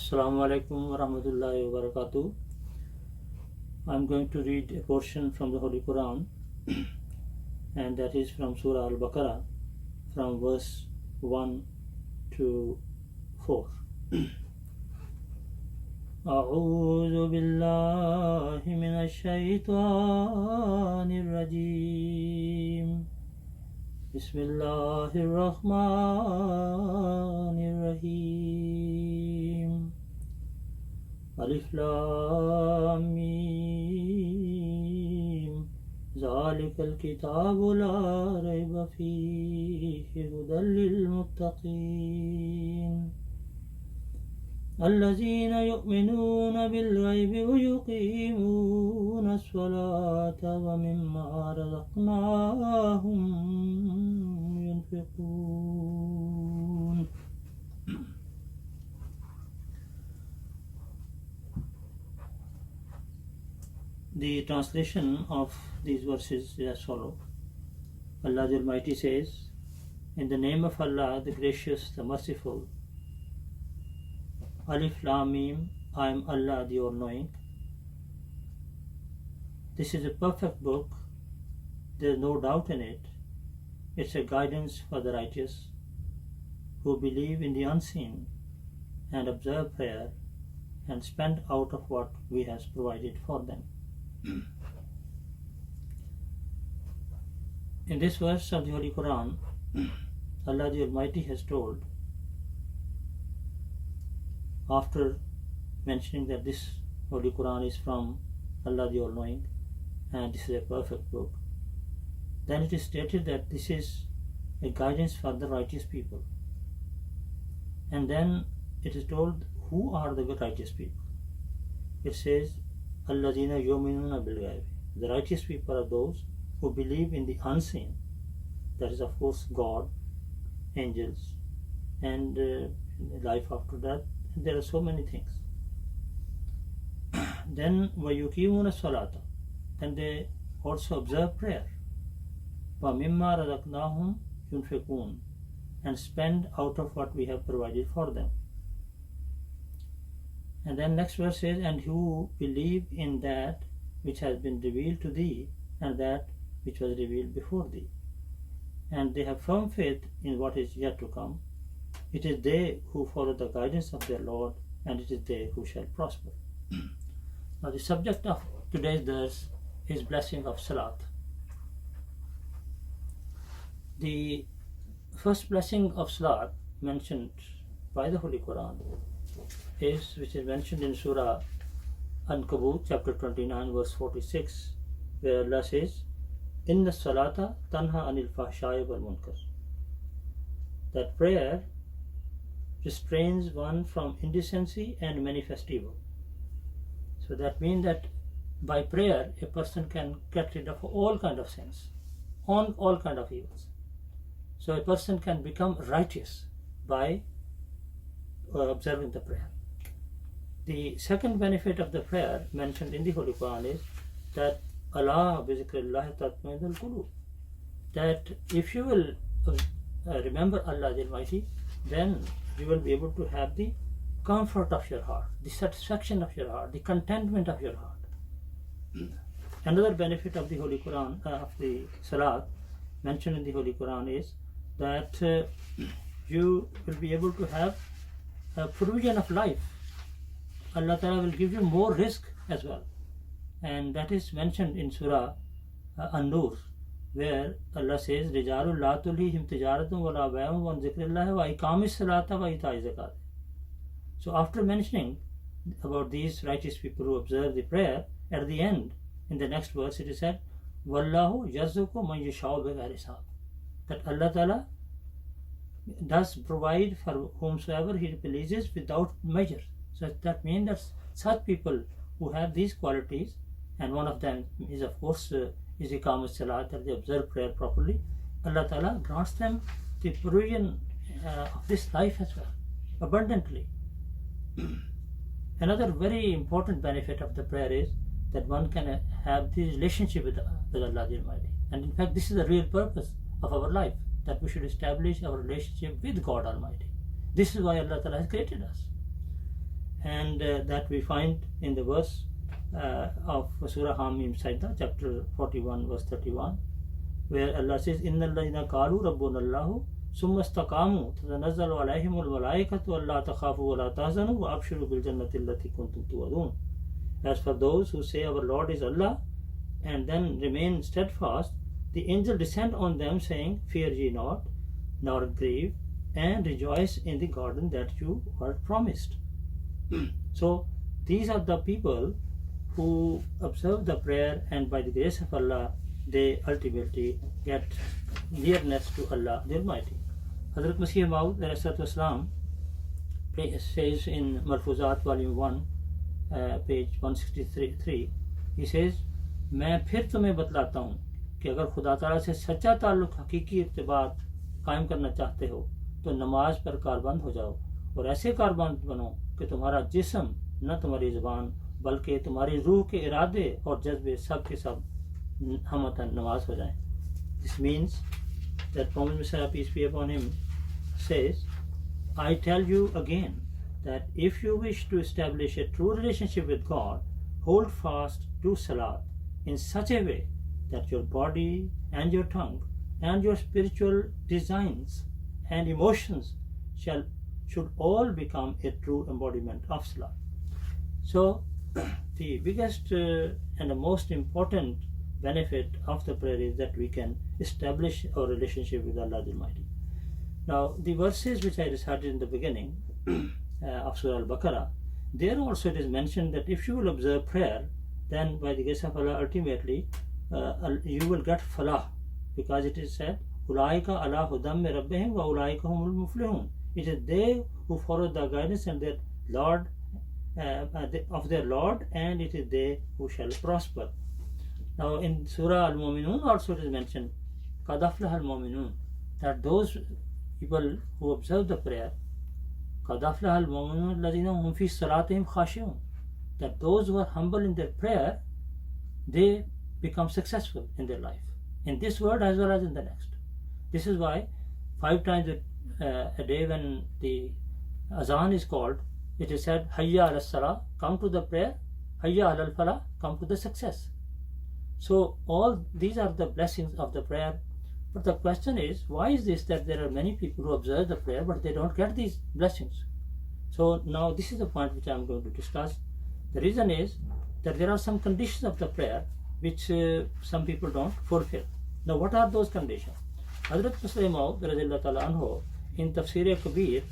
Assalamu alaikum wa rahmatullahi wa barakatuh. I'm going to read a portion from the Holy Quran, and that is from Surah Al-Baqarah, from verse 1 to 4. أعوذ بالله من الشيطان الرجيم بسم الله الرحمن الرحيم ألف لام ميم ذلك الكتاب لا ريب فيه هدى للمتقين الذين يؤمنون بالغيب ويقيمون الصلاة ومما رزقناهم ينفقون. The translation of these verses is as follows. Allah the Almighty says, in the name of Allah, the Gracious, the Merciful. Alif Lam Mim, I am Allah the All-Knowing. This is a perfect book. There is no doubt in it. It's a guidance for the righteous who believe in the unseen and observe prayer and spend out of what we have provided for them. In this verse of the Holy Quran, Allah the Almighty has told, after mentioning that this Holy Quran is from Allah the All-Knowing and this is a perfect book, then it is stated that this is a guidance for the righteous people. And then it is told who are the righteous people. It says, Alladhina yu'minuna bil ghaibi. The righteous people are those who believe in the unseen. That is, of course, God, angels, and life after that. There are so many things. Then وَيُقِيمُونَ الصَّلَاةَ. Then they also observe prayer. وَمِمَّا رَزَقْنَاهُمْ يُنْفِقُونَ. And spend out of what we have provided for them. And then next verse says, and who believe in that which has been revealed to thee and that which was revealed before thee. And they have firm faith in what is yet to come. It is they who follow the guidance of their Lord, and it is they who shall prosper. Now the subject of today's verse is blessing of Salat. The first blessing of Salat mentioned by the Holy Quran is, which is mentioned in Surah Ankabut, chapter 29, verse 46, where Allah says, Inna salata tanha anil fahshai wal munkar. That prayer restrains one from indecency and manifest evil. So that means that by prayer a person can get rid of all kind of sins, on all kind of evils. So a person can become righteous by observing the prayer. The second benefit of the prayer mentioned in the Holy Quran is that Allah bi zikrillahi tatma'innul qulub. That if you will remember Allah the Almighty, then you will be able to have the comfort of your heart, the satisfaction of your heart, the contentment of your heart. Another benefit of the Holy Quran, of the Salat mentioned in the Holy Quran is that you will be able to have a provision of life. Allah Ta'ala will give you more rizq as well. And that is mentioned in Surah An-Nur, where Allah says, Rijalul la tulihim tijaratun wa la bay'un wa zikrillahi wa iqamis salata wa ita'iz zakat. So after mentioning about these righteous people who observe the prayer, at the end, in the next verse it is said, Wallahu yarzuqu man yasha'u bighayri hisab. That Allah Ta'ala does provide for whomsoever He pleases without measure. So that means that such people who have these qualities, and one of them is of course is iqamat salat, that they observe prayer properly, Allah Ta'ala grants them the provision of this life as well, abundantly. Another very important benefit of the prayer is that one can have the relationship with Allah the Almighty. And in fact, this is the real purpose of our life, that we should establish our relationship with God Almighty. This is why Allah Ta'ala has created us. and that we find in the verse of Surah Hamim Sajda, chapter 41, verse 31, where Allah says, Inna alladhina qalu rabbuna Allahu summa istaqamu tatanazzalu alayhimul malaikatu alla takhafu wa la tahzanu wa abshiru bil jannati allati kuntum tu'adun. As for those who say our Lord is Allah and then remain steadfast, the angel descend on them saying, Fear ye not, nor grieve, and rejoice in the garden that you were promised. So these are the people who observe the prayer, and by the grace of Allah they ultimately get nearness to Allah the Almighty. Hazrat Masih Maud Islam says in Marfuzat volume 1 page 163, he says, میں پھر تمہیں بتلاتا ہوں کہ اگر خدا تعالیٰ سے سچا تعلق حقیقی ارتباط قائم کرنا چاہتے ہو تو نماز پر کاربند ہو جاؤ اور ایسے کاربند بنو کہ تمہارا جسم نہ تمہاری زبان بلکہ تمہاری روح کے ارادے اور جذبے سب کے سب ہمتن نماز ہو جائیں. This means that Prophet Messiah, peace be upon him, says, I tell you again that if you wish to establish a true relationship with God, hold fast to Salat in such a way that your body and your tongue and your spiritual designs and emotions should all become a true embodiment of Salat. So the biggest and the most important benefit of the prayer is that we can establish our relationship with Allah the Almighty. Now the verses which I recited in the beginning of Surah Al-Baqarah, there also it is mentioned that if you will observe prayer, then by the grace of Allah ultimately you will get falah, because it is said, Ulaika ala hudam min rabbihim wa ulaika humul muflihun. It is they who follow the guidance and their Lord of their Lord, and it is they who shall prosper. Now in Surah Al-Mu'minun also it is mentioned, Qad aflaha al-mu'minun, that those people who observe the prayer, Qad aflaha al-mu'minun alladhina hum fi salatihim khashi'un, that those who are humble in their prayer, they become successful in their life, in this world as well as in the next. This is why 5 times a day when the azan is called, it is said, Hayya ala salah, come to the prayer, Hayya ala falah, come to the success. So all these are the blessings of the prayer. But the question is, why is this that there are many people who observe the prayer but they don't get these blessings? So now this is the point which I am going to discuss. The reason is that there are some conditions of the prayer which some people don't fulfill. Now what are those conditions? Hazrat Masih Maud radhiyallahu ta'ala anhu in Tafsir Kabir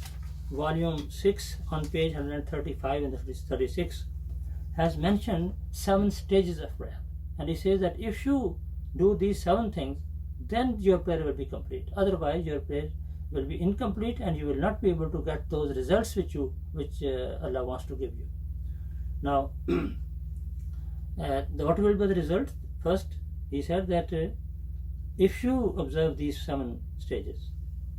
volume 6 on page 135 and 36 has mentioned 7 stages of prayer, and he says that if you do these 7 things, then your prayer will be complete. Otherwise your prayer will be incomplete and you will not be able to get those results which Allah wants to give you. Now what will be the result? First he said that if you observe these 7 stages,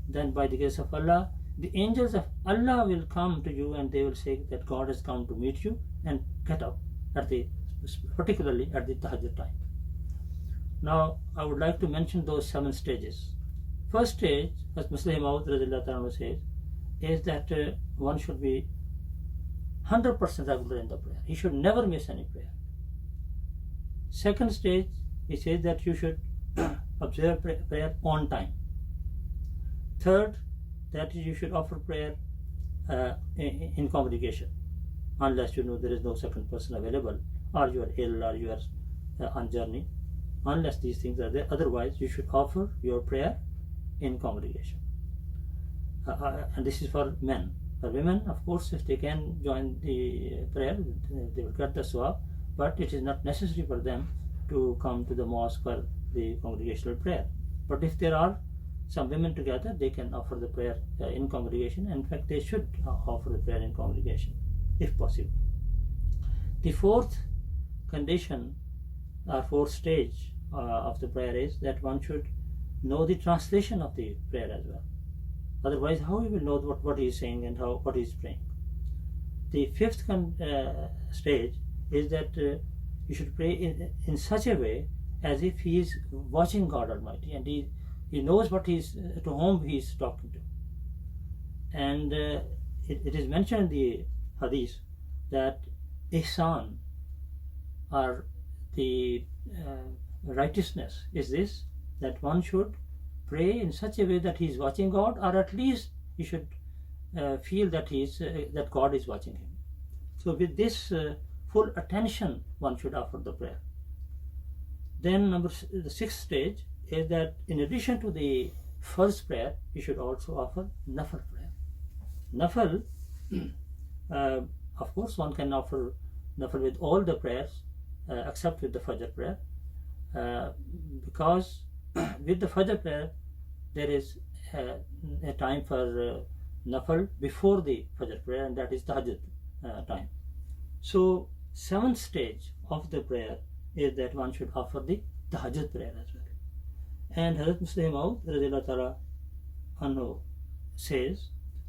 then by the grace of Allah, the angels of Allah will come to you and they will say that God has come to meet you, and get up particularly at the Tahajjud time. Now I would like to mention those 7 stages. First stage, as Masih Maud radhiyallahu ta'ala says, is that one should be 100% regular in the prayer. He should never miss any prayer. Second stage, he says that you should observe prayer on time. Third, that you should offer prayer in congregation, unless you know there is no second person available, or you are ill, or you are on journey. Unless these things are there, otherwise you should offer your prayer in congregation. And this is for men. For women, of course, if they can join the prayer, they will get the sawab, but it is not necessary for them to come to the mosque for the congregational prayer. But if there are some women together, they can offer the prayer in congregation. In fact, they should offer the prayer in congregation if possible. The fourth condition or fourth stage of the prayer is that one should know the translation of the prayer as well. Otherwise, how you will know what he is saying and what he is praying? The fifth stage is that you should pray in such a way as if he is watching God Almighty, and he knows to whom he is talking to. And it is mentioned in the hadith that ihsan or the righteousness is this, that one should pray in such a way that he is watching God, or at least he should feel that that God is watching him. So with this full attention one should offer the prayer. Then the sixth stage is that in addition to the first prayer, you should also offer nafal prayer. Nafal, of course, one can offer nafal with all the prayers except with the Fajr prayer, because with the Fajr prayer there is a time for nafal before the Fajr prayer, and that is Tahajjud time. So seventh stage of the prayer is that one should offer the Tahajjud prayer as well. And Hazrat Musleh Maud radhiyallahu ta'ala anhu says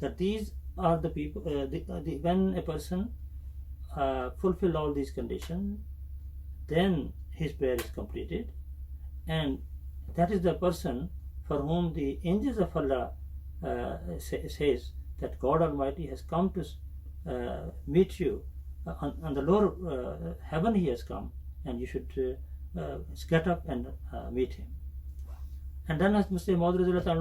That these are the people, when a person fulfill all these conditions, then his prayer is completed, and that is the person for whom the angels of Allah says that God Almighty has come to meet you on the lower heaven. He has come, and you should get up and meet him. And then as Muslim Maud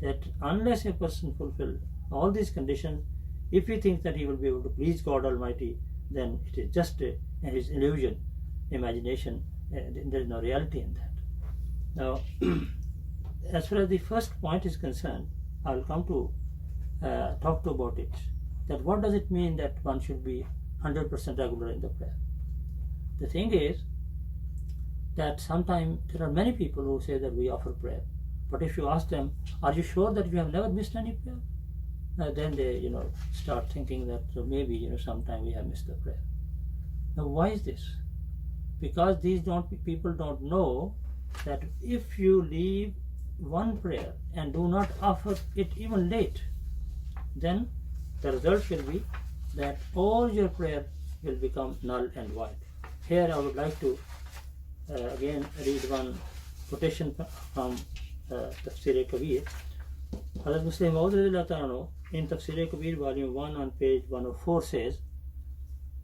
That unless a person fulfill all these conditions, if he thinks that he will be able to please God Almighty, then it is just his illusion, imagination. There is no reality in that. Now, as far as the first point is concerned, I will come to talk about it. That what does it mean that one should be 100% regular in the prayer? The thing is that sometimes there are many people who say that we offer prayer, but if you ask them, are you sure that you have never missed any prayer? Then they start thinking that maybe sometime we have missed the prayer. Now why is this? Because these people don't know that if you leave one prayer and do not offer it even late, then the result will be that all your prayer will become null and void. Here I would like to again read one quotation from Tafsir-e-Kabir. Hazrat Muslim Maud in Tafsir-e-Kabir volume 1 on page 104 says,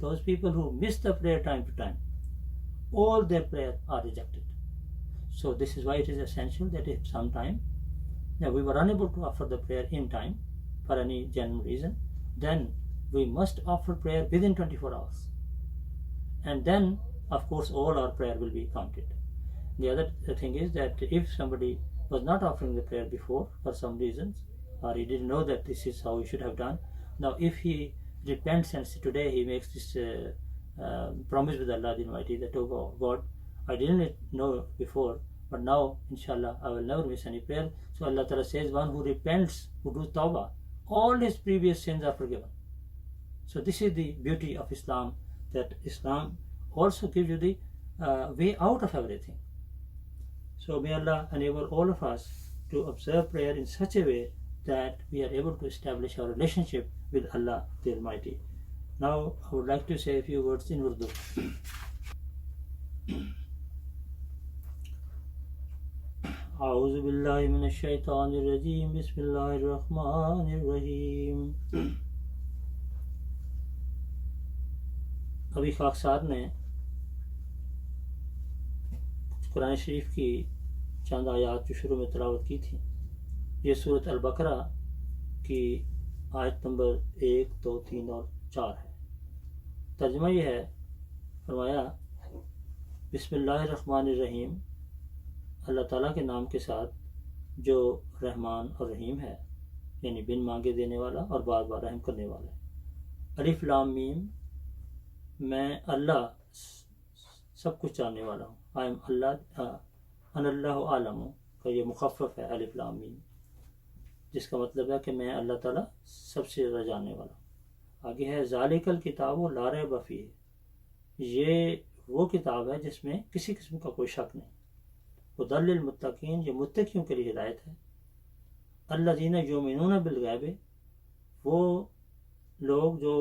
those people who miss the prayer time to time, all their prayers are rejected. So this is why it is essential that if sometime we were unable to offer the prayer in time for any genuine reason, then we must offer prayer within 24 hours. And then, of course, all our prayer will be counted. The other thing is that if somebody was not offering the prayer before for some reasons, or he didn't know that this is how he should have done, now if he repents and today he makes this promise with Allah the Almighty that, oh God, I didn't know before, but now inshallah I will never miss any prayer. So Allah Ta'ala says, one who repents, who does tawbah, all his previous sins are forgiven. So this is the beauty of Islam, that Islam also gives you the way out of everything. So may Allah enable all of us to observe prayer in such a way that we are able to establish our relationship with Allah the Almighty. Now I would like to say a few words in Urdu. اعوذ باللہ من الشیطان الرجیم بسم اللہ الرحمن الرحیم. ابھی خاکسار نے قرآن شریف کی چند آیات جو شروع میں تلاوت کی تھی. یہ سورۃ البقرہ کی آیت نمبر 1 2 3 اور 4 ہے. ترجمہ یہ ہے، فرمایا بسم اللہ الرحمن الرحیم، اللہ تعالیٰ کے نام کے ساتھ جو رحمان اور رحیم ہے، یعنی بن مانگے دینے والا اور بار بار رحم کرنے والا ہے. الف لام میم، میں اللہ سب کچھ جاننے والا ہوں. آئی ایم اللہ، ان اللہ عالم کا یہ مخفف ہے الف لام میم، جس کا مطلب ہے کہ میں اللہ تعالیٰ سب سے زیادہ جاننے والا ہوں. آگے ہے ذالک الکتاب لا ریب فیہ، یہ وہ کتاب ہے جس میں کسی قسم کا کوئی شک نہیں. ہدی للمتقین، یہ متقیوں کے لیے ہدایت ہے. الذین یؤمنون بالغیب، وہ لوگ جو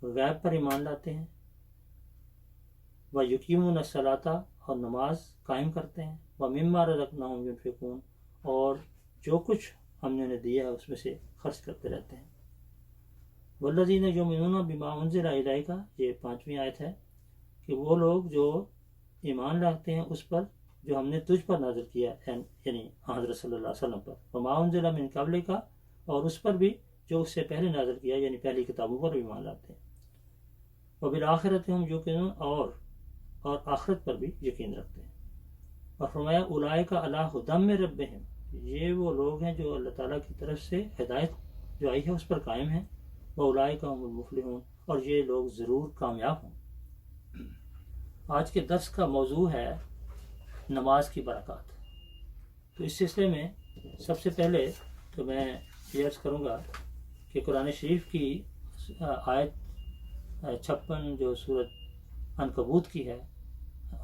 غیب پر ایمان لاتے ہیں. ویقیمون الصلاۃ، اور نماز قائم کرتے ہیں. ومما رزقناہم ینفقون، اور جو کچھ ہم نے انہیں دیا ہے اس میں سے خرچ کرتے رہتے ہیں. والذین یؤمنون بما انزل الیک، یہ 5ویں آیت ہے کہ وہ لوگ جو ایمان لاتے ہیں اس پر جو ہم نے تجھ پر نازل کیا ہے، یعنی حضرت صلی اللہ علیہ وسلم پر. وما انزل من قبلک، اور اس پر بھی جو اس سے پہلے نازل کیا، یعنی پہلی کتابوں پر بھی ایمان لاتے ہیں. وبالآخرۃ ہم یوقنون، اور آخرت پر بھی یقین رکھتے ہیں. اور فرمایا اولئک علی ھدی من ربہم، یہ وہ لوگ ہیں جو اللہ تعالیٰ کی طرف سے ہدایت جو آئی ہے اس پر قائم ہیں. واولئک هم المفلحون، اور یہ لوگ ضرور کامیاب ہوں. آج کے درس کا موضوع ہے نماز کی برکات. تو اس سلسلے میں سب سے پہلے تو میں یہ عرض کروں گا کہ قرآن شریف کی آیت 56 جو سورۃ عنکبوت کی ہے،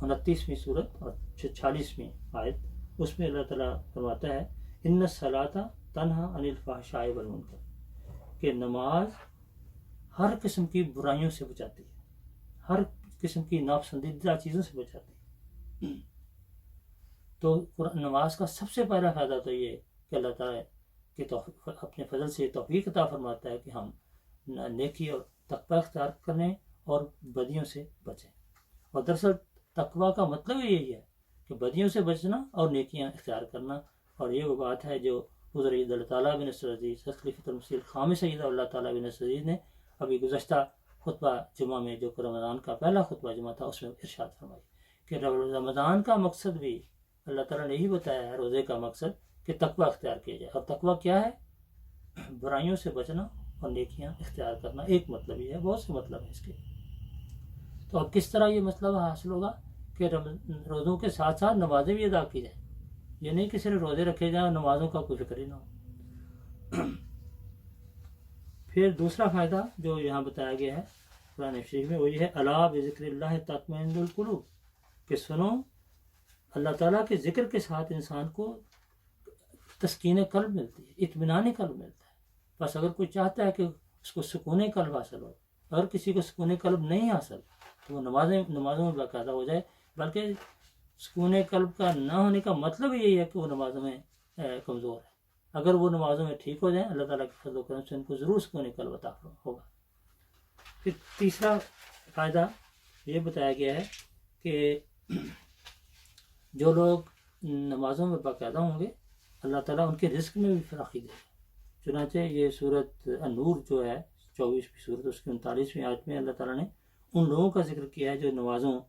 29ویں سورت اور 46ویں آیت، اس میں اللہ تعالیٰ فرماتا ہے ان الصلاۃ تنہی عن الفحشاء والمنکر، کہ نماز ہر قسم کی برائیوں سے بچاتی ہے، ہر قسم کی ناپسندیدہ چیزوں سے بچاتی ہے. تو نماز کا سب سے پہلا فائدہ تو یہ کہ اللہ تعالیٰ کی اپنے فضل سے توفیق عطا فرماتا ہے کہ ہم نیکی اور تقوی اختیار کریں اور بدیوں سے بچیں. اور دراصل تقوی کا مطلب یہی ہے کہ بدیوں سے بچنا اور نیکیاں اختیار کرنا. اور یہ وہ بات ہے جو حضرت اللہ تعالیٰ بن نصر عزیز خلیفۃ المسیح الخامس سید اللہ تعالیٰ بن نصر عزیز نے ابھی گزشتہ خطبہ جمعہ میں، جو کہ رمضان کا پہلا خطبہ جمعہ تھا، اس میں ارشاد فرمائی کہ رمضان کا مقصد بھی اللہ تعالیٰ نے یہی بتایا ہے، روزے کا مقصد کہ تقوی اختیار کیا جائے. اور تقوی کیا ہے؟ برائیوں سے بچنا اور نیکیاں اختیار کرنا. ایک مطلب یہ ہے، بہت سے مطلب ہیں اس کے. تو اب کس طرح یہ مطلب حاصل ہوگا کہ روزوں کے ساتھ ساتھ نمازیں بھی ادا کی جائیں. یہ نہیں کہ صرف روزے رکھے جائیں اور نمازوں کا کوئی فکر ہی نہ ہو. پھر دوسرا فائدہ جو یہاں بتایا گیا ہے قرآن شریف میں، وہ یہ ہے الا بذکر اللہ تطمئن القلوب، کہ سنو اللہ تعالیٰ کے ذکر کے ساتھ انسان کو تسکین قلب ملتی ہے، اطمینان قلب ملتا ہے. بس اگر کوئی چاہتا ہے کہ اس کو سکون قلب حاصل ہو، اگر کسی کو سکون قلب نہیں حاصل تو وہ نمازوں میں باقاعدہ ہو جائے. بلکہ سکون قلب کا نہ ہونے کا مطلب یہی ہے کہ وہ نمازوں میں کمزور ہے. اگر وہ نمازوں میں ٹھیک ہو جائیں، اللہ تعالیٰ کے فضل و کرم سے ان کو ضرور سکون قلب عطا ہوگا. پھر تیسرا فائدہ یہ بتایا گیا ہے کہ جو لوگ نمازوں میں باقاعدہ ہوں گے، اللہ تعالیٰ ان کے رزق میں بھی فراخی دے گا. چنانچہ یہ سورۃ النور جو ہے 24ویں سورت، اس کی 39ویں آیت میں اللہ تعالیٰ نے ان لوگوں کا ذکر کیا ہے جو نمازوں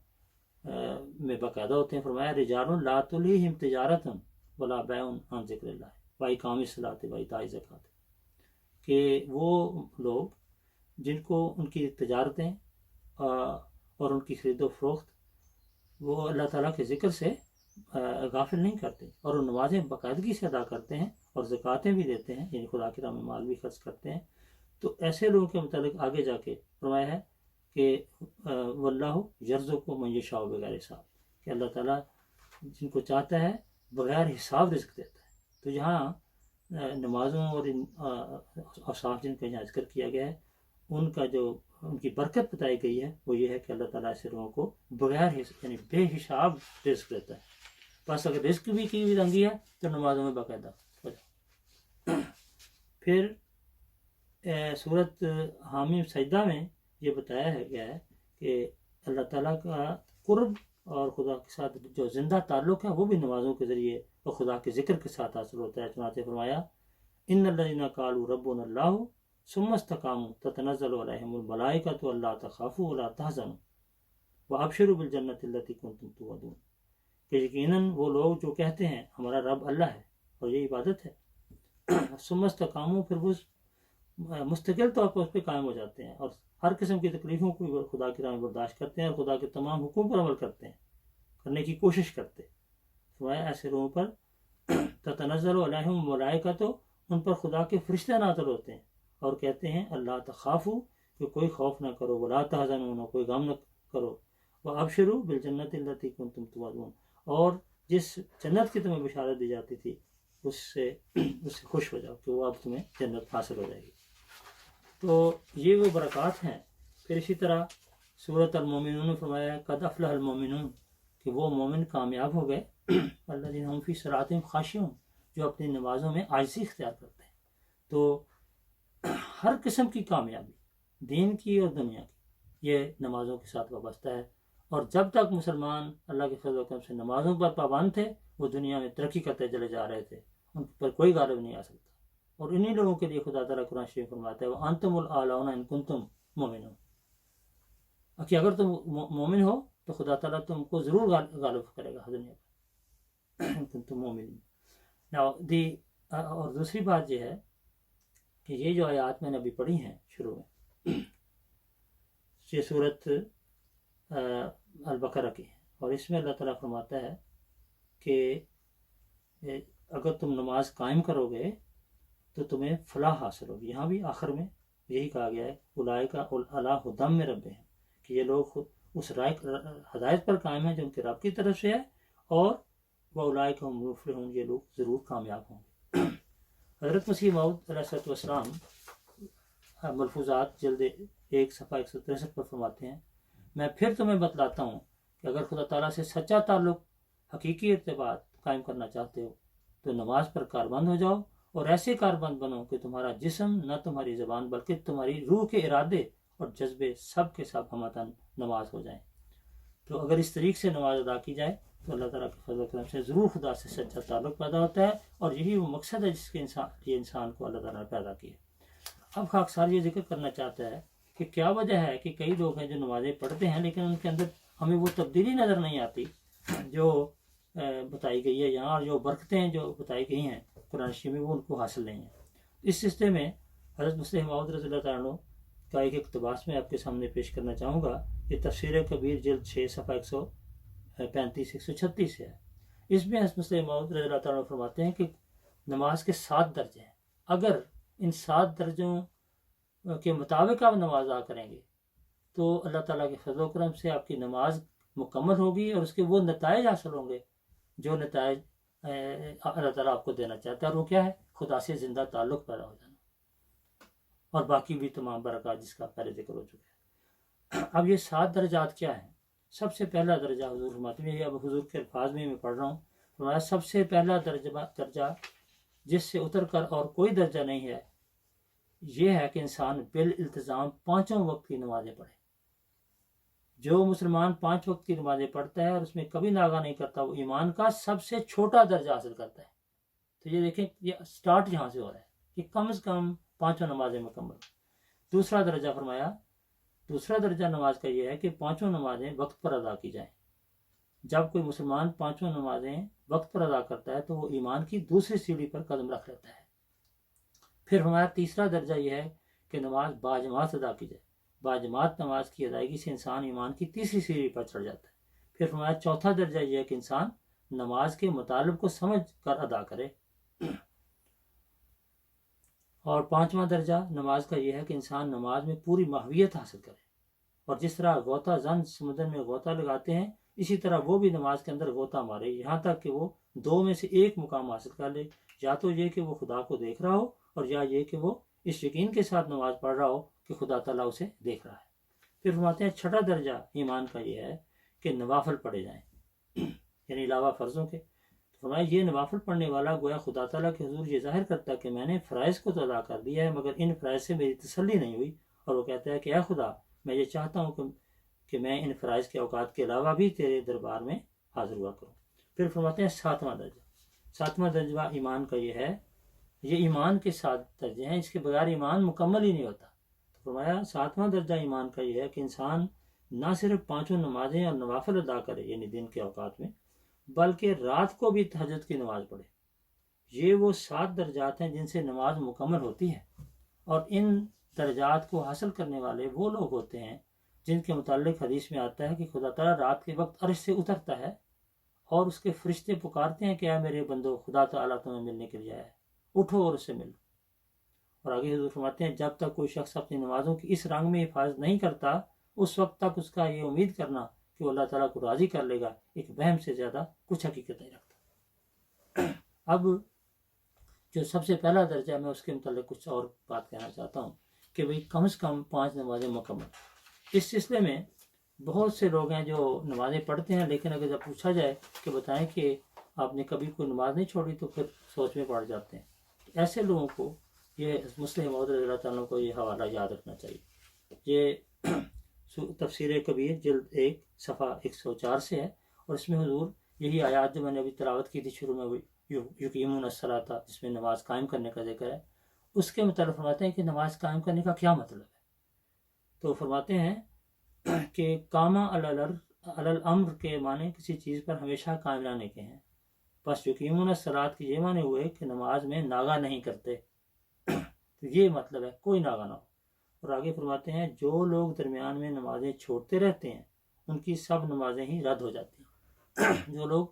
میں باقاعدہ ہوتے ہیں. فرمایا رجال لا تلہم تجارۃ ولا بیع عن ذکر اللہ واقام الصلاۃ وایتاء الزکوٰۃ، کہ وہ لوگ جن کو ان کی تجارتیں اور ان کی خرید و فروخت وہ اللہ تعالیٰ کے ذکر سے غافل نہیں کرتے، اور وہ نمازیں باقاعدگی سے ادا کرتے ہیں اور زکوٰتیں بھی دیتے ہیں، یعنی خدا کی راہ میں مال بھی خرچ کرتے ہیں. تو ایسے لوگوں کے متعلق آگے جا کے فرمایا ہے کہ واللہ یرزق من یشاء بغیر حساب، کہ اللہ تعالیٰ جن کو چاہتا ہے بغیر حساب رزق دیتا ہے. تو یہاں نمازوں اور اوصاف جن کا یہاں ذکر کیا گیا ہے، ان کا جو ان کی برکت بتائی گئی ہے وہ یہ ہے کہ اللہ تعالیٰ ایسے لوگوں کو بغیر یعنی بے حساب رزق دیتا ہے. بس اگر رزق بھی کی بھی تنگی ہے تو نمازوں میں باقاعدہ ہو جاؤ۔ پھر سورت حامیم سجدہ میں یہ بتایا گیا ہے کہ اللہ تعالیٰ کا قرب اور خدا کے ساتھ جو زندہ تعلق ہے وہ بھی نمازوں کے ذریعے اور خدا کے ذکر کے ساتھ حاصل ہوتا ہے۔ چنانچہ فرمایا ان الذین قالوا ربنا اللہ ثم استقاموا تتنزل علیہم الملائکۃ الا تخافوا ولا تحزنوا وابشروا بالجنۃ التی کنتم توعدون، کہ یقیناً وہ لوگ جو کہتے ہیں ہمارا رب اللہ ہے اور یہ عبادت ہے، ثم استقاموا، پھر وہ مستقل طور پر اس پہ قائم ہو جاتے ہیں اور ہر قسم کی تکلیفوں کو خدا کی راہ میں برداشت کرتے ہیں اور خدا کے تمام حکم پر عمل کرتے ہیں، کرنے کی کوشش کرتے ہیں۔ فرمایا ایسے لوگوں پر تتنزل علیہم الملائکۃ، ان پر خدا کے فرشتے نازل ہوتے ہیں اور کہتے ہیں اللہ تخافوا، کہ کوئی خوف نہ کرو، ولا تحزنوا، کوئی غم نہ کرو، وابشروا بالجنۃ التی کنتم توعدون، اور جس جنت کی تمہیں بشارت دی جاتی تھی اس سے خوش ہو جاؤ کہ وہ اب تمہیں جنت حاصل ہو جائے گی۔ تو یہ وہ برکات ہیں۔ پھر اسی طرح سورۃ المومنون نے فرمایا قد افلح المومنون، کہ وہ مومن کامیاب ہو گئے، الذین هم فی صلاتہم خاشعون، جو اپنی نمازوں میں عاجزی اختیار کرتے ہیں۔ تو ہر قسم کی کامیابی دین کی اور دنیا کی یہ نمازوں کے ساتھ وابستہ ہے، اور جب تک مسلمان اللہ کے فضل و کرم سے نمازوں پر پابند تھے وہ دنیا میں ترقی کرتے چلے جا رہے تھے، ان پر کوئی غالب نہیں آ سکتا۔ اور انہی لوگوں کے لیے خدا تعالیٰ قرآن شریف فرماتا ہے وَأَنْتُمُ الْأَعْلَوْنَ إِن كُنتُم مُؤْمِنُونَ، کہ اگر تم مومن ہو تو خدا تعالیٰ تم کو ضرور غالب کرے گا دنیا پر، ان کنتم مومنین۔ اور دوسری بات یہ ہے کہ یہ جو آیات میں نے ابھی پڑھی ہیں شروع میں، یہ سورت البقرہ کی ہے، اور اس میں اللہ تعالیٰ فرماتا ہے کہ اگر تم نماز قائم کرو گے تو تمہیں فلاح حاصل ہوگی۔ یہاں بھی آخر میں یہی کہا گیا ہے اولئک علی ھدی من ربہم، کہ یہ لوگ خود اس ہدایت پر قائم ہیں جو ان کے رب کی طرف سے ہے، اور واولئک ھم المفلحون، یہ لوگ ضرور کامیاب ہوں گے۔ حضرت مسیح موعود علیہ السلام ملفوظات جلد 1 صفحہ 163 پر فرماتے ہیں میں پھر تمہیں بتلاتا ہوں کہ اگر خدا تعالیٰ سے سچا تعلق، حقیقی ارتباط قائم کرنا چاہتے ہو تو نماز پر کاربند ہو جاؤ، اور ایسے کاربند بنو کہ تمہارا جسم نہ تمہاری زبان بلکہ تمہاری روح کے ارادے اور جذبے سب کے سب ہمتن نماز ہو جائیں۔ تو اگر اس طریقے سے نماز ادا کی جائے تو اللہ تعالیٰ کے فضل و کرم سے ضرور خدا سے سچا تعلق پیدا ہوتا ہے، اور یہی وہ مقصد ہے جس کے انسان کو اللہ تعالیٰ نے پیدا کیا۔ اب خاکسار یہ ذکر کرنا چاہتا ہے کہ کیا وجہ ہے کہ کئی لوگ ہیں جو نمازیں پڑھتے ہیں لیکن ان کے اندر ہمیں وہ تبدیلی نظر نہیں آتی جو بتائی گئی ہے یہاں، اور جو برکتیں جو بتائی گئی ہیں قرآن شریف میں وہ ان کو حاصل نہیں ہیں۔ اس سلسلے میں حضرت مسیح موعود رضی اللہ تعالیٰ عنہ کا ایک اقتباس میں آپ کے سامنے پیش کرنا چاہوں گا۔ یہ تفسیر کبیر جلد 6 صفحہ 135 136 ہے۔ اس میں حضرت مسیح موعود رضی اللہ تعالیٰ عنہ فرماتے ہیں کہ نماز کے 7 درجے ہیں، اگر ان 7 درجوں کے مطابق آپ نماز ادا کریں گے تو اللہ تعالیٰ کے فضل و کرم سے آپ کی نماز مکمل ہوگی، اور اس کے وہ نتائج حاصل ہوں گے جو نتائج اللہ تعالیٰ آپ کو دینا چاہتا ہے، اور وہ کیا ہے؟ خدا سے زندہ تعلق پیدا ہو جانا، اور باقی بھی تمام برکات جس کا پہلے ذکر ہو چکا ہے۔ اب یہ 7 درجات کیا ہیں؟ سب سے پہلا درجہ حضور فرماتے ہیں، یہ اب حضور کے الفاظ میں پڑھ رہا ہوں، فرمایا سب سے پہلا درجہ جس سے اتر کر اور کوئی درجہ نہیں ہے، یہ ہے کہ انسان بالالتزام 5 وقت کی نمازیں پڑھے۔ جو مسلمان 5 وقت کی نمازیں پڑھتا ہے اور اس میں کبھی ناغہ نہیں کرتا، وہ ایمان کا سب سے چھوٹا درجہ حاصل کرتا ہے۔ تو یہ دیکھیں، یہ سٹارٹ یہاں سے ہو رہا ہے کہ کم از کم 5 نمازیں مکمل۔ دوسرا درجہ فرمایا، دوسرا درجہ نماز کا یہ ہے کہ 5 نمازیں وقت پر ادا کی جائیں۔ جب کوئی مسلمان 5 نمازیں وقت پر ادا کرتا ہے تو وہ ایمان کی دوسری سیڑھی پر قدم رکھ لیتا ہے۔ پھر ہمارا تیسرا درجہ یہ ہے کہ نماز باجماعت ادا کی جائے۔ باجماعت نماز کی ادائیگی سے انسان ایمان کی تیسری سیڑھی پر چڑھ جاتا ہے۔ پھر ہمارا چوتھا درجہ یہ ہے کہ انسان نماز کے مطالب کو سمجھ کر ادا کرے۔ اور 5واں درجہ نماز کا یہ ہے کہ انسان نماز میں پوری ماہویت حاصل کرے، اور جس طرح غوطہ زن سمندر میں غوطہ لگاتے ہیں اسی طرح وہ بھی نماز کے اندر غوطہ مارے، یہاں تک کہ وہ 2 میں سے 1 مقام حاصل کر لے، یا تو یہ کہ وہ خدا کو دیکھ رہا ہو، اور یا یہ کہ وہ اس یقین کے ساتھ نماز پڑھ رہا ہو کہ خدا تعالیٰ اسے دیکھ رہا ہے۔ پھر فرماتے ہیں 6واں درجہ ایمان کا یہ ہے کہ نوافل پڑھے جائیں، یعنی علاوہ فرضوں کے، فرمایا یہ نوافل پڑھنے والا گویا خدا تعالیٰ کے حضور یہ ظاہر کرتا ہے کہ میں نے فرائض کو تو ادا کر دیا ہے، مگر ان فرائض سے میری تسلی نہیں ہوئی، اور وہ کہتا ہے کہ اے خدا میں یہ چاہتا ہوں کہ میں ان فرائض کے اوقات کے علاوہ بھی تیرے دربار میں حاضر ہوا کروں۔ پھر فرماتے ہیں ساتواں درجہ ایمان کا یہ ہے، یہ ایمان کے 7 درجے ہیں، اس کے بغیر ایمان مکمل ہی نہیں ہوتا۔ تو فرمایا ساتواں درجہ ایمان کا یہ ہے کہ انسان نہ صرف 5 نمازیں اور نوافل ادا کرے یعنی دن کے اوقات میں، بلکہ رات کو بھی تہجد کی نماز پڑھے۔ یہ وہ 7 درجات ہیں جن سے نماز مکمل ہوتی ہے، اور ان درجات کو حاصل کرنے والے وہ لوگ ہوتے ہیں جن کے متعلق حدیث میں آتا ہے کہ خدا تعالیٰ رات کے وقت عرش سے اترتا ہے اور اس کے فرشتے پکارتے ہیں کہ اے میرے بندو، خدا تعالیٰ تمہیں ملنے کے لیے آیا ہے، اٹھو اور اس سے ملو۔ اور آگے حضور فرماتے ہیں جب تک کوئی شخص اپنی نمازوں کی اس رنگ میں حفاظت نہیں کرتا، اس وقت تک اس کا یہ امید کرنا کہ وہ اللہ تعالیٰ کو راضی کر لے گا ایک وہم سے زیادہ کچھ حقیقت نہیں رکھتا۔ اب جو سب سے پہلا درجہ ہے میں اس کے متعلق کچھ اور بات کہنا چاہتا ہوں کہ بھئی کم از کم 5 نمازیں مکمل۔ اس سلسلے میں بہت سے لوگ ہیں جو نمازیں پڑھتے ہیں، لیکن اگر جب پوچھا جائے کہ بتائیں کہ آپ نے کبھی کوئی نماز نہیں چھوڑی تو پھر سوچ میں پڑ جاتے ہیں۔ ایسے لوگوں کو یہ مسلم موعود رضی اللہ تعالیٰ کو یہ حوالہ یاد رکھنا چاہیے۔ یہ تفسیر کبیر جلد 1 صفحہ 104 سے ہے، اور اس میں حضور یہی آیات جو میں نے ابھی تلاوت کی تھی شروع میں، یقیمون الصلاۃ، جس میں نماز قائم کرنے کا ذکر ہے، اس کے متعلق فرماتے ہیں کہ نماز قائم کرنے کا کیا مطلب ہے۔ تو فرماتے ہیں کہ قامہ علی الامر کے معنی کسی چیز پر ہمیشہ قائم رہنے کے ہیں، بس یقیمون الصلاۃ کے یہ معنی ہوئے کہ نماز میں ناغہ نہیں کرتے، تو یہ مطلب ہے کوئی ناغہ نہ ہو۔ اور آگے فرماتے ہیں جو لوگ درمیان میں نمازیں چھوڑتے رہتے ہیں ان کی سب نمازیں ہی رد ہو جاتی ہیں۔ جو لوگ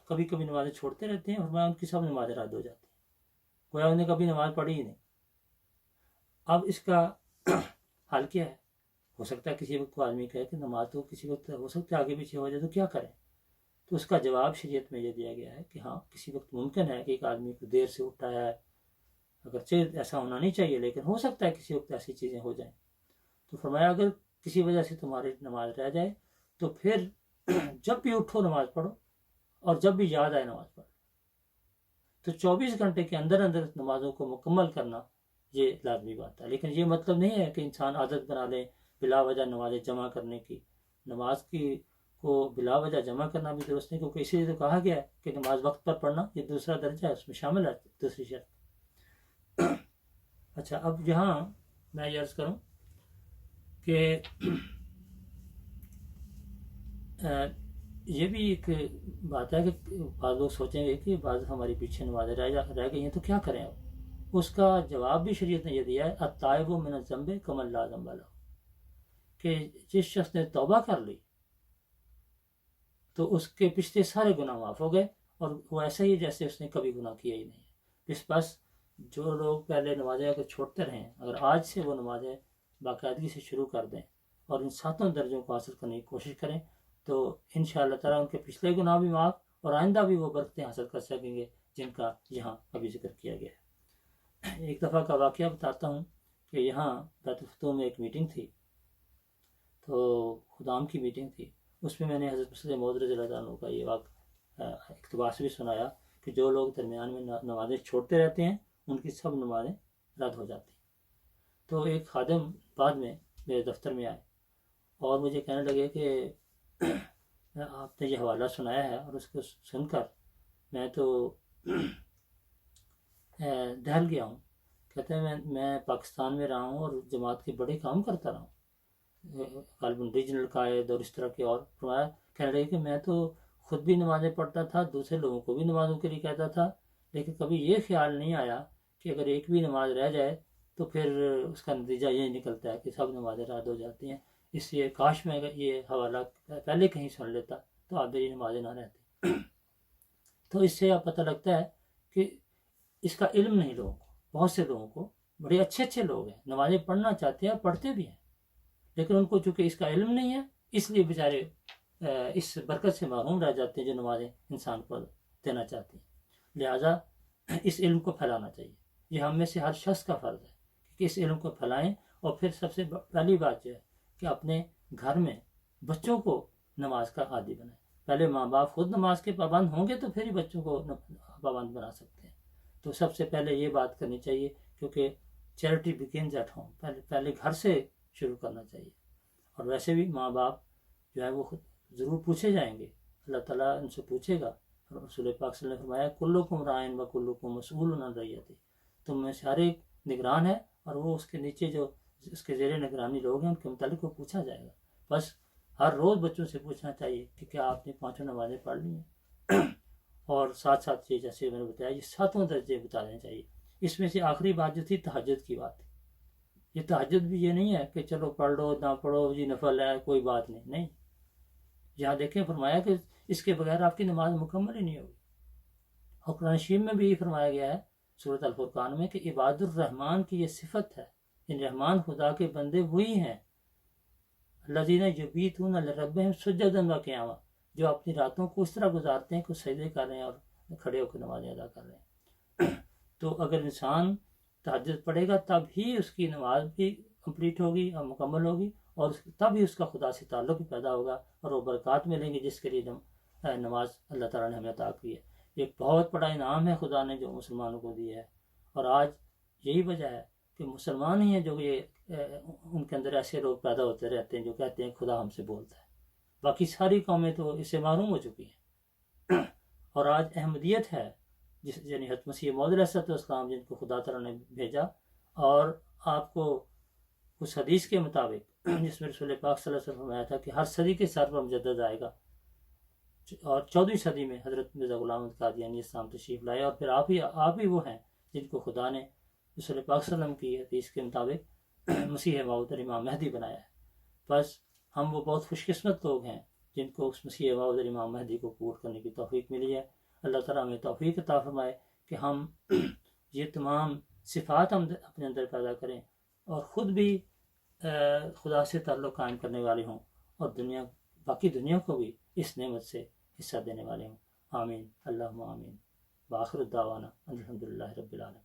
کبھی کبھی نمازیں چھوڑتے رہتے ہیں اور ان کی سب نمازیں رد ہو جاتی ہیں، گویا انہیں کبھی نماز پڑھی ہی نہیں۔ اب اس کا حل کیا ہے؟ ہو سکتا ہے کسی وقت کو آدمی کہے کہ نماز تو کسی وقت ہو سکتا ہے آگے پیچھے ہو جائے، تو کیا کریں؟ تو اس کا جواب شریعت میں یہ دیا گیا ہے کہ ہاں کسی وقت ممکن ہے کہ ایک آدمی کو دیر سے اٹھا ہے، اگرچہ ایسا ہونا نہیں چاہیے لیکن ہو سکتا ہے کسی وقت ایسی چیزیں ہو جائیں، تو فرمایا اگر کسی وجہ سے تمہاری نماز رہ جائے تو پھر جب بھی اٹھو نماز پڑھو، اور جب بھی یاد آئے نماز پڑھو۔ تو 24 گھنٹے کے اندر اندر نمازوں کو مکمل کرنا یہ لازمی بات ہے، لیکن یہ مطلب نہیں ہے کہ انسان عادت بنا لے بلا وجہ نمازیں جمع کرنے کی۔ نماز کو بلا وجہ جمع کرنا بھی درست نہیں، کیونکہ اسی لیے تو کہا گیا ہے کہ نماز وقت پر پڑھنا یہ دوسرا درجہ ہے، اس میں شامل ہے دوسری شرط۔ اچھا، اب یہاں میں یہ عرض کروں کہ یہ بھی ایک بات ہے کہ بعض لوگ سوچیں گے کہ بعض ہماری پیچھے نمازیں رہ گئی ہیں تو کیا کریں اب؟ اس کا جواب بھی شریعت نے یہ دیا ہے التائب من الذنب کمن لا ذنب لہ، کہ جس شخص نے توبہ کر لی تو اس کے پچھلے سارے گناہ معاف ہو گئے، اور وہ ایسا ہی جیسے اس نے کبھی گناہ کیا ہی نہیں۔ بس جو لوگ پہلے نمازیں اگر چھوڑتے رہیں، اگر آج سے وہ نمازیں باقاعدگی سے شروع کر دیں اور ان 7 درجوں کو حاصل کرنے کی کوشش کریں تو انشاءاللہ تعالیٰ ان کے پچھلے گناہ بھی معاف اور آئندہ بھی وہ برکتیں حاصل کر سکیں گے جن کا یہاں ابھی ذکر کیا گیا ہے۔ ایک دفعہ کا واقعہ بتاتا ہوں کہ یہاں بیت الفتوح میں ایک میٹنگ تھی، تو خدام کی میٹنگ تھی، اس میں نے حضرت مسلم موعود رضی اللہ عنہ کا یہ اقتباس بھی سنایا کہ جو لوگ درمیان میں نمازیں چھوڑتے رہتے ہیں ان کی سب نمازیں رد ہو جاتی ہیں۔ تو ایک خادم بعد میں میرے دفتر میں آئے اور مجھے کہنے لگے کہ آپ نے یہ حوالہ سنایا ہے، اور اس کو سن کر میں تو دہل گیا ہوں۔ کہتے ہیں میں پاکستان میں رہا ہوں اور جماعت کے بڑے کام کرتا رہا ہوں، غالباً ریجنل قائد اور اس طرح کے، اور فرمایا کہنے لگے کہ میں تو خود بھی نمازیں پڑھتا تھا، دوسرے لوگوں کو بھی نمازوں کے لیے کہتا تھا، لیکن کبھی یہ خیال نہیں آیا کہ اگر ایک بھی نماز رہ جائے تو پھر اس کا نتیجہ یہ نکلتا ہے کہ سب نمازیں رد ہو جاتی ہیں۔ اس لیے کاش میں اگر یہ حوالہ پہلے کہیں سن لیتا تو آپ میری نمازیں نہ رہتی۔ تو اس سے آپ پتہ لگتا ہے کہ اس کا علم نہیں لوگوں کو، بہت سے لوگوں کو، بڑے اچھے لوگ ہیں، نمازیں پڑھنا چاہتے ہیں، پڑھتے بھی ہیں، لیکن ان کو چونکہ اس کا علم نہیں ہے اس لیے بیچارے اس برکت سے محروم رہ جاتے ہیں جو نمازیں انسان کو دینا چاہتی ہیں۔ لہٰذا اس علم کو پھیلانا چاہیے، یہ ہم میں سے ہر شخص کا فرض ہے کہ اس علم کو پھیلائیں، اور پھر سب سے پہلی بات یہ ہے کہ اپنے گھر میں بچوں کو نماز کا عادی بنائیں۔ پہلے ماں باپ خود نماز کے پابند ہوں گے تو پھر ہی بچوں کو پابند بنا سکتے ہیں. تو سب سے پہلے یہ بات کرنی چاہیے، کیونکہ چیریٹی بگنز ایٹ ہوم، پہلے گھر سے شروع کرنا چاہیے. اور ویسے بھی ماں باپ جو ہے وہ خود ضرور پوچھے جائیں گے، اللہ تعالیٰ ان سے پوچھے گا. رسول پاک صلی اللہ علیہ وسلم نے فرمایا کلکم رائن و کلکم مسئول عن رعیتہ، تم میں سے ہر ایک نگران ہے اور وہ اس کے نیچے جو اس کے زیر نگرانی لوگ ہیں ان کے متعلق وہ پوچھا جائے گا. بس ہر روز بچوں سے پوچھنا چاہیے کہ کیا آپ نے 5 نمازیں پڑھ لی ہیں، اور ساتھ ساتھ یہ جیسے میں نے بتایا یہ 7 درجے بتا دینے چاہیے. اس میں سے آخری بات جو تھی تہجد کی بات تھی. یہ تہجد بھی یہ نہیں ہے کہ چلو پڑھ لو نہ پڑھو جی نفل ہے کوئی بات نہیں. یہاں دیکھیں فرمایا کہ اس کے بغیر آپ کی نماز مکمل ہی نہیں ہوگی. اور قرآن شریف میں بھی یہ فرمایا گیا ہے سورۃ الفرقان میں کہ عباد الرحمن کی یہ صفت ہے، ان رحمان خدا کے بندے وہی ہیں الذین یبیتون لربہم سجدا و قیاما، جو اپنی راتوں کو اس طرح گزارتے ہیں کہ سجدے کر رہے ہیں اور کھڑے ہو کے نمازیں ادا کر رہے ہیں. تو اگر انسان تہجد پڑھے گا تب ہی اس کی نماز بھی کمپلیٹ ہوگی اور مکمل ہوگی، اور تب ہی اس کا خدا سے تعلق بھی پیدا ہوگا اور وہ برکات ملیں گی جس کے لیے نماز اللہ تعالیٰ نے ہمیں عطا کی ہے. ایک بہت بڑا انعام ہے خدا نے جو مسلمانوں کو دیا ہے. اور آج یہی وجہ ہے کہ مسلمان ہی ہیں جو یہ ان کے اندر ایسے لوگ پیدا ہوتے رہتے ہیں جو کہتے ہیں خدا ہم سے بولتا ہے. باقی ساری قومیں تو اس سے محروم ہو چکی ہیں. اور آج احمدیت ہے یعنی حضرت مسیح موعود علیہ السلام جن کو خدا تعالیٰ نے بھیجا، اور آپ کو اس حدیث کے مطابق جس میں رسول پاک صلی اللہ علیہ وسلم فرمایا تھا کہ ہر صدی کے سر پر مجدد آئے گا، اور 14ویں صدی میں حضرت مرزا غلام احمد قادیانی اسلام تشریف لائے، اور پھر آپ ہی وہ ہیں جن کو خدا نے رسول پاک صلی اللہ علیہ وسلم کی حدیث کے مطابق مسیح موعود اور امام مہدی بنایا ہے. بس ہم وہ بہت خوش قسمت لوگ ہیں جن کو اس مسیح موعود اور امام مہدی کو قبول کرنے کی توفیق ملی ہے. اللہ تعالیٰ ہمیں توفیق عطا فرمائے کہ ہم یہ تمام صفات ہم اپنے اندر پیدا کریں اور خود بھی خدا سے تعلق قائم کرنے والے ہوں، اور باقی دنیا کو بھی اس نعمت سے حصہ دینے والے ہوں. آمین اللہم آمین. بآخر الدعوانا الحمدللہ رب العالمین.